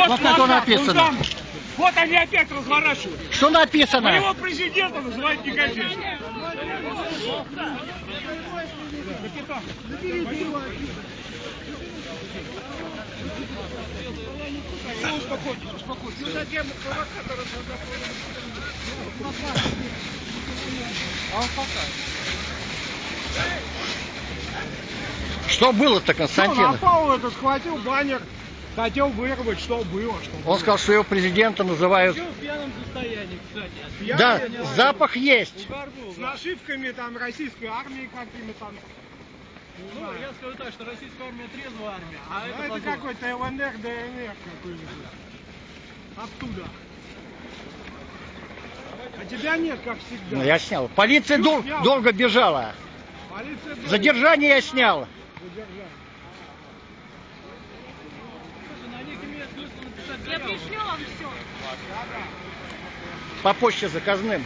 Вот как оно написано. Вот они опять разворачивают. Что написано? Моего президента называют негодяем. Успокойтесь, успокойтесь. Затем провокатора Что было-то, Константин? Напал, это схватил баннер, хотел вырвать, что было. Он сказал, что его президента называют... В пьяном состоянии, кстати. Да, запах есть. С нашивками там российской армии какими-то. Ну, я скажу так, что российская армия трезвая армия, а это какой-то ЛНР, ДНР какой-нибудь. Оттуда. А тебя нет, как всегда. Ну, я снял. Полиция долго бежала. Полиция Задержание я снял. Я пришлю вам все. По почте заказным.